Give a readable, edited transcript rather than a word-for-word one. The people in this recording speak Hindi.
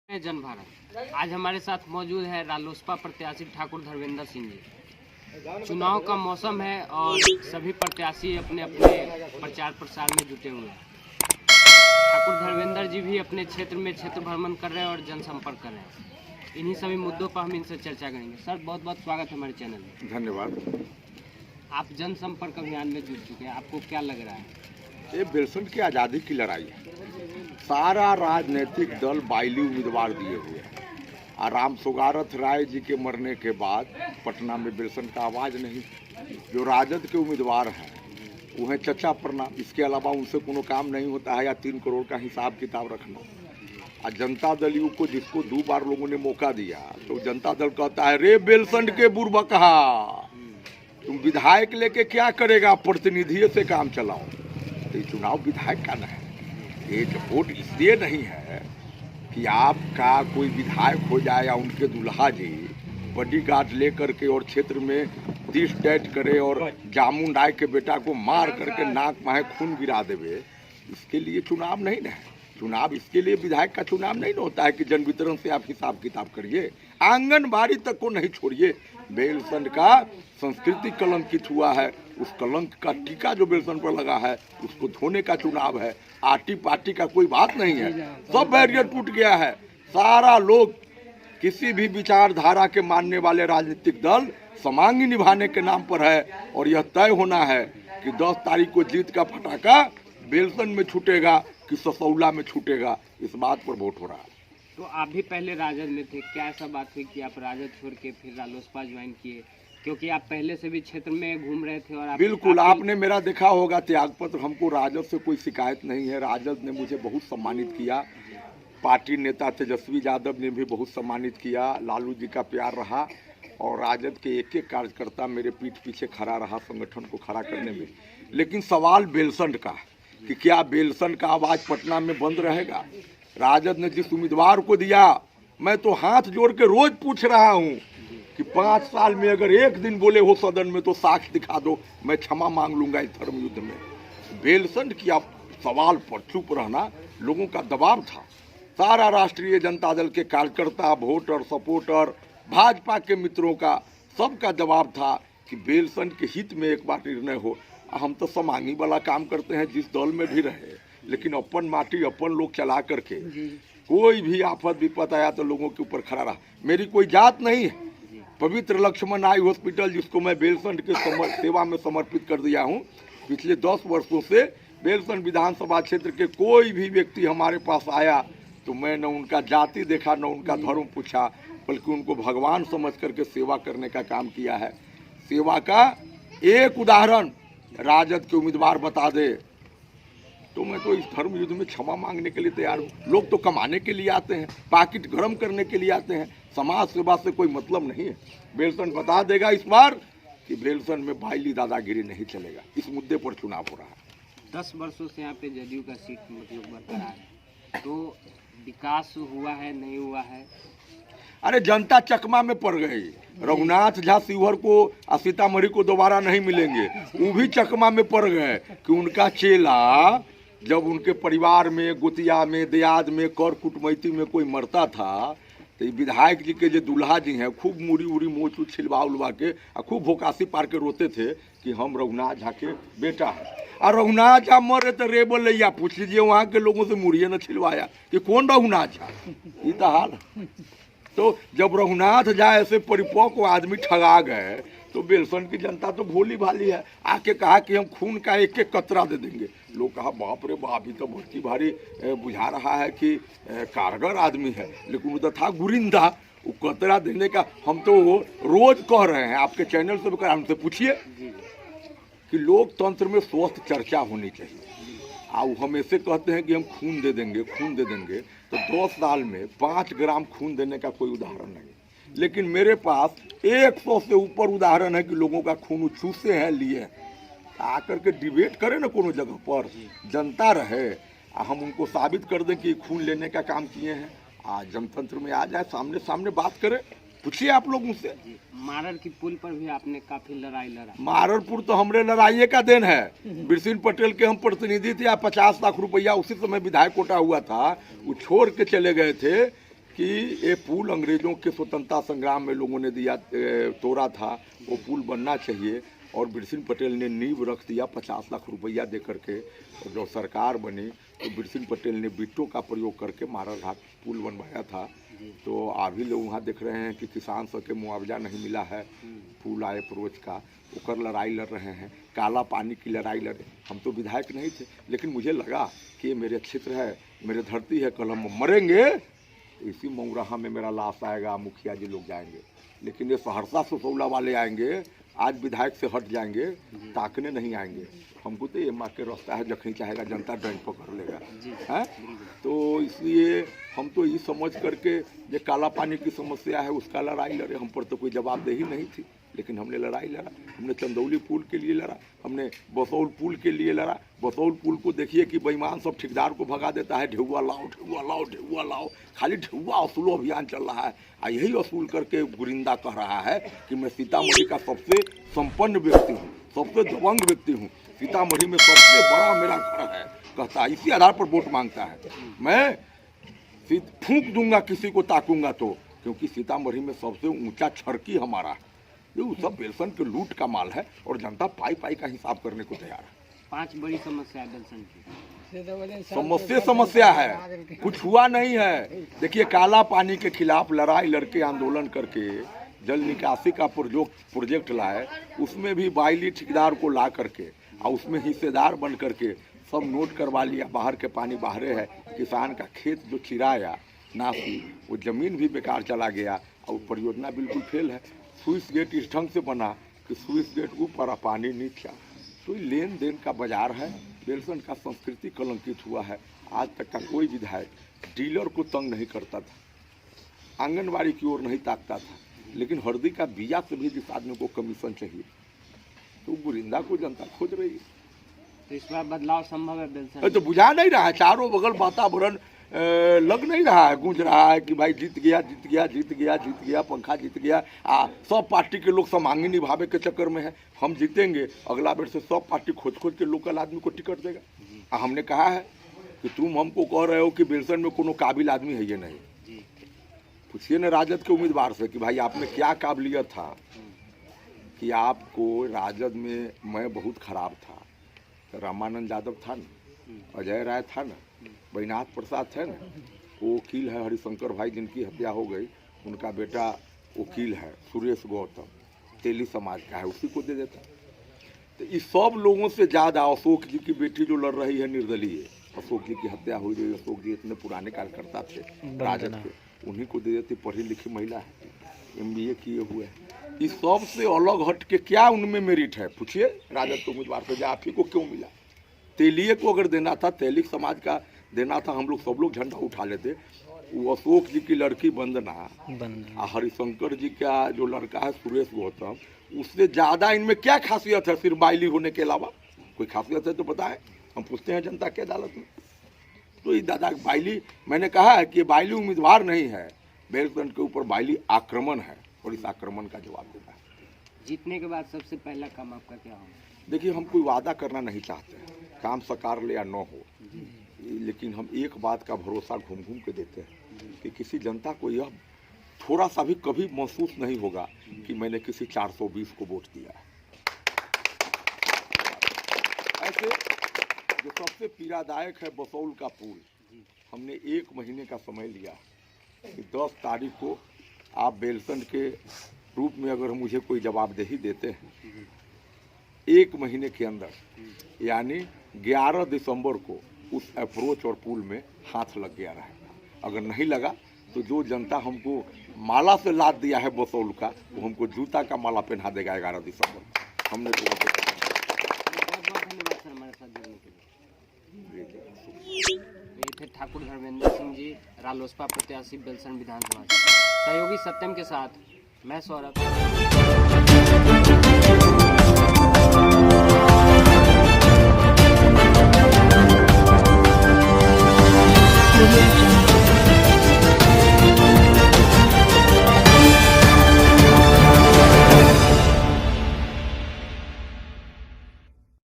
जन भारत। आज हमारे साथ मौजूद है रालोसपा प्रत्याशी ठाकुर धर्मेंद्र सिंह जी। चुनाव का मौसम है और सभी प्रत्याशी अपने अपने प्रचार प्रसार में जुटे हुए हैं। ठाकुर धर्मेंद्र जी भी अपने क्षेत्र में क्षेत्र भ्रमण कर रहे हैं और जनसंपर्क कर रहे हैं। इन्हीं सभी मुद्दों पर हम इनसे चर्चा करेंगे। सर, बहुत बहुत स्वागत है हमारे चैनल में। धन्यवाद। आप जनसंपर्क अभियान में जुट चुके हैं, आपको क्या लग रहा है? ये बेलसंड की आज़ादी की लड़ाई है। सारा राजनीतिक दल बाइली उम्मीदवार दिए हुए हैं। और राम सुगारथ राय जी के मरने के बाद पटना में बेलसंड का आवाज़ नहीं। जो राजद के उम्मीदवार हैं वो हैं चचा प्रणाम। इसके अलावा उनसे कोनो काम नहीं होता है या 3 करोड़ का हिसाब किताब रखना। और जनता दल यू को जिसको 2 बार लोगों ने मौका दिया तो जनता दल कहता है रे बेलसंड के बुर्बकहा, तुम विधायक लेके क्या करेगा, प्रतिनिधि से काम चलाओ। तो ये चुनाव विधायक का नहीं, ये वोट इसलिए नहीं है कि आपका कोई विधायक हो जाए या उनके दुल्हा जी बॉडीगार्ड लेकर के और क्षेत्र में 30 टैट करे और जामुन राय के बेटा को मार करके नाक माहे खून गिरा देवे। इसके लिए चुनाव नहीं ना है। चुनाव इसके लिए विधायक का चुनाव नहीं होता है कि जन वितरण से आप हिसाब किताब करिए, आंगनबाड़ी तक को नहीं छोड़िए। बेलसंड का संस्कृति कलंकित हुआ है, उस कलंक का टीका जो बेलसंड पर लगा है उसको धोने का चुनाव है। आटी पार्टी का कोई बात नहीं है, सब बैरियर टूट गया है। सारा लोग किसी भी विचारधारा के मानने वाले राजनीतिक दल समांगी निभाने के नाम पर है और यह तय होना है कि 10 तारीख को जीत का फटाका बेलसंड में छूटेगा कि ससौला में छूटेगा। इस बात पर वोट हो रहा है। तो आप भी पहले राजद में थे, क्या ऐसा बात हुई कि आप राजद छोड़ के फिर रालोसपा ज्वाइन किए? क्योंकि आप पहले से भी क्षेत्र में घूम रहे थे और बिल्कुल आपने मेरा देखा होगा त्यागपत्र। हमको राजद से कोई शिकायत नहीं है। राजद ने मुझे बहुत सम्मानित किया, पार्टी नेता तेजस्वी यादव ने भी बहुत सम्मानित किया, लालू जी का प्यार रहा और राजद के एक एक कार्यकर्ता मेरे पीठ पीछे खड़ा रहा संगठन को खड़ा करने में। लेकिन सवाल बेलसंड का कि क्या बेलसंड का आवाज़ पटना में बंद रहेगा? राजद ने जिस उम्मीदवार को दिया, मैं तो हाथ जोड़ के रोज पूछ रहा हूँ कि 5 साल में अगर एक दिन बोले हो सदन में तो साक्ष्य दिखा दो, मैं क्षमा मांग लूंगा इस धर्म युद्ध में। बेलसंड की आप सवाल पर चुप रहना, लोगों का दबाव था। सारा राष्ट्रीय जनता दल के कार्यकर्ता, वोटर, सपोर्टर, भाजपा के मित्रों का सबका जवाब था कि बेलसंड के हित में एक बार निर्णय हो। हम तो समांगी वाला काम करते हैं जिस दल में भी रहे, लेकिन अपन माटी अपन लोग चला करके कोई भी आफत विपत आया तो लोगों के ऊपर खड़ा रहा। मेरी कोई जात नहीं है। पवित्र लक्ष्मण आई हॉस्पिटल जिसको मैं बेलसंड के सेवा में समर्पित कर दिया हूँ, पिछले 10 वर्षों से बेलसंड विधानसभा क्षेत्र के कोई भी व्यक्ति हमारे पास आया तो मैं न उनका जाति देखा न उनका धर्म पूछा, बल्कि उनको भगवान समझ करके सेवा करने का काम किया है। सेवा का एक उदाहरण राजद के उम्मीदवार बता दे तो मैं तो इस धर्म युद्ध में क्षमा मांगने के लिए तैयार हूँ। लोग तो कमाने के लिए आते हैं, पाकिट गर्म करने के लिए आते हैं, समाज सेवा से कोई मतलब नहीं है। बेलसंड बता देगा इस बार कि बेलसंड में बाइली दादागिरी नहीं चलेगा। इस मुद्दे पर चुनाव हो रहा है। 10 वर्षों से यहाँ पे जदयू का सीट मतलब बरकरार है, तो विकास हुआ है नहीं हुआ है? अरे जनता चकमा में पड़ गई। रघुनाथ झा शिवहर को सीतामढ़ी को दोबारा नहीं मिलेंगे, वो भी चकमा में पड़ गए कि उनका चेला जब उनके परिवार में, गुतिया में, दियाद में, कर कुटमैती में कोई मरता था तो विधायक जी के जो दुल्हा जी हैं खूब मुड़ी उड़ी मोच उच छिलवा उलवा के खूब भोकासी पार के रोते थे कि हम रघुनाथ झा के बेटा है। और रघुनाथ झा मरे तो रे बोलैया पूछ लीजिए वहाँ के लोगों से मुड़िए न छिलवाया कि कौन रघुनाथ झा, ये तो हाल। तो जब रघुनाथ झा ऐसे परिपक्व आदमी ठगा गए तो बेलसंड की जनता तो भोली भाली है। आके कहा कि हम खून का एक एक कतरा दे देंगे। लोग कहा बाप रे बाप, ये तो भर्ती भारी बुझा रहा है कि कारगर आदमी है, लेकिन वो तो था गुरिंदा। वो कतरा देने का हम तो रोज कह रहे हैं, आपके चैनल से भी कह, हमसे पूछिए कि लोकतंत्र में स्वस्थ चर्चा होनी चाहिए। वो हमेशा कहते हैं कि हम खून दे देंगे, खून दे देंगे, तो 10 साल में 5 ग्राम खून देने का कोई उदाहरण नहीं। लेकिन मेरे पास 100 से ऊपर उदाहरण है कि लोगों का खून चूसे हैं, लिए आकर के डिबेट करें ना कोनो जगह पर, जनता रहे, हम उनको साबित कर दें कि खून लेने का काम किए हैं। आज जनतंत्र में आ जाए, सामने सामने बात करें, पूछिए आप लोगों से। मारर की पुल पर भी आपने काफी लड़ाई लड़ा। माररपुर तो हमरे लड़ाइये का दिन है। बिरसिन पटेल के हम प्रतिनिधि थे, 50 लाख रुपया उसी समय विधायक कोटा हुआ था, वो छोड़ के चले गए थे कि ये पुल अंग्रेजों के स्वतंत्रता संग्राम में लोगों ने दिया तोड़ा था, वो पुल बनना चाहिए और बिरसिंह पटेल ने नींव रख दिया 50 लाख रुपया दे करके। और जब सरकार बनी तो बिरसिंह पटेल ने बिट्टों का प्रयोग करके मारा घाट पुल बनवाया था। तो अभी लोग वहाँ देख रहे हैं कि किसान सबके मुआवजा नहीं मिला है, पुल आए प्रोज का उकर लड़ाई लड़ रहे हैं, काला पानी की लड़ाई लड़े। हम तो विधायक नहीं थे, लेकिन मुझे लगा कि ये मेरे क्षेत्र है, मेरे धरती है, कल हम मरेंगे इसी मऊराहा में मेरा लाश आएगा, मुखिया जी लोग जाएंगे। लेकिन ये सहरसा सुसौला वाले आएंगे, आज विधायक से हट जाएंगे, ताकने नहीं आएंगे। हमको तो ये माँ के रास्ता है, जखनी चाहेगा जनता डंड पकड़ लेगा है। तो इसलिए हम तो ये समझ करके जो काला पानी की समस्या है उसका लड़ाई लड़े। हम पर तो कोई जवाबदेही नहीं थी, लेकिन हमने लड़ाई लड़ा। हमने चंदौली पुल के लिए लड़ा, हमने बसौल पुल के लिए लड़ा। बसौल पुल को देखिए कि बेईमान सब ठेकेदार को भगा देता है, ढेउआ लाओ ढेउआ लाओ ढेउआ लाओ, खाली ढेउआ वसूलो अभियान चल रहा है। यही वसूल करके गुरिंदा कह रहा है कि मैं सीतामढ़ी का सबसे संपन्न व्यक्ति हूँ, सबसे दबंग व्यक्ति हूँ, सीतामढ़ी में सबसे बड़ा मेरा घर है, कहता है। इसी आधार पर वोट मांगता है। मैं फूंक दूंगा किसी को ताकूंगा तो, क्योंकि सीतामढ़ी में सबसे ऊंचा छड़की हमारा है। ये सब बेलसन के लूट का माल है और जनता पाई पाई का हिसाब करने को तैयार है। 5 बड़ी समस्या है बेलसन की। समस्या है, कुछ हुआ नहीं है। देखिए काला पानी के खिलाफ लड़ाई लड़के आंदोलन करके जल निकासी का प्रोजेक्ट लाए, उसमें भी बाइली ठेकेदार को ला करके और उसमें हिस्सेदार बन करके सब नोट करवा लिया। बाहर के पानी बाहरे है, किसान का खेत जो चिराया नासी, वो जमीन भी बेकार चला गया और परियोजना बिल्कुल फेल है। स्विस गेट इस ढंग से बना कि स्विस गेट ऊपर और पानी नीचा। तो लेन देन का बाजार है। बेलसन का संस्कृति कलंकित हुआ है। आज तक का कोई विधायक डीलर को तंग नहीं करता था, आंगनबाड़ी की ओर नहीं ताकता था, लेकिन हरदी का बीजा से भी जिस आदमी को कमीशन चाहिए, तो गुरिंदा को जनता खोज रही है। तो इस बार बदलाव संभव है बेलसन? तो बुझा नहीं रहा है, चारों बगल वातावरण लग नहीं रहा है, गूंज रहा है कि भाई जीत गया जीत गया जीत गया जीत गया, पंखा जीत गया। सब पार्टी के लोग समांगी निभावे के चक्कर में है। हम जीतेंगे, अगला बेर से सब पार्टी खोज खोज के लोकल आदमी को टिकट देगा। हमने कहा है कि तुम हमको कह रहे हो कि बेलसन में कोनो काबिल आदमी है, ये नहीं। पूछिए न राजद के उम्मीदवार से कि भाई आप में क्या काबिलियत था कि आपको राजद में मैं बहुत खराब था। रामानंद यादव था न, अजय राय था न, बैनाथ प्रसाद थे न, वो वकील है, हरिशंकर भाई जिनकी हत्या हो गई, उनका बेटा वकील है, सुरेश गौतम तेली समाज का है, उसी को दे देता। तो इस सब लोगों से ज़्यादा अशोक जी की बेटी जो लड़ रही है निर्दलीय, अशोक जी की हत्या हुई रही, अशोक जी इतने पुराने कार्यकर्ता थे राजद के, उन्हीं को दे देती। पढ़ी लिखी महिला है, MBA किए हुए हैं। इस सब से अलग हट के क्या उनमें मेरिट है? पूछिए राजद के उम्मीदवार से, आप ही को क्यों मिला? तेलिए को अगर देना था, तेलिक समाज का देना था, हम लोग सब लोग झंडा उठा लेते। वो अशोक जी की लड़की वंदना, हरिशंकर जी का जो लड़का है सुरेश गौतम, उससे ज़्यादा इनमें क्या खासियत है? सिर्फ बाइली होने के अलावा कोई खासियत है तो बताएं, हम पूछते हैं जनता की अदालत में। तो ये दादा बाइली, मैंने कहा है कि बाइली उम्मीदवार नहीं है, बेलसन के ऊपर बाइली आक्रमण है और इस आक्रमण का जवाब देना है। जीतने के बाद सबसे पहला काम आपका क्या होगा? देखिए हम कोई वादा करना नहीं चाहते हैं, काम साकार ले या न हो, लेकिन हम एक बात का भरोसा घूम घूम के देते हैं कि किसी जनता को यह थोड़ा सा भी कभी महसूस नहीं होगा कि मैंने किसी 420 को वोट दिया है। ऐसे जो सबसे पीड़ादायक है बसौल का पुल, हमने 1 महीने का समय लिया कि 10 तारीख को आप बेलसन के रूप में अगर मुझे कोई जवाबदेही देते हैं, 1 महीने के अंदर यानी 11 दिसंबर को उस अप्रोच और पुल में हाथ लग गया रहेगा। अगर नहीं लगा तो जो जनता हमको माला से लाद दिया है बसौल का, वो हमको जूता का माला पहना देगा 11 दिसंबर। हमने तो बहुत बहुत धन्यवाद सर हमारे साथ जुड़ने के लिए। ये थे ठाकुर धर्मेंद्र सिंह जी, रालोसपा प्रत्याशी बेलसन विधानसभा से। सहयोगी सत्यम के साथ मैं सौरभ।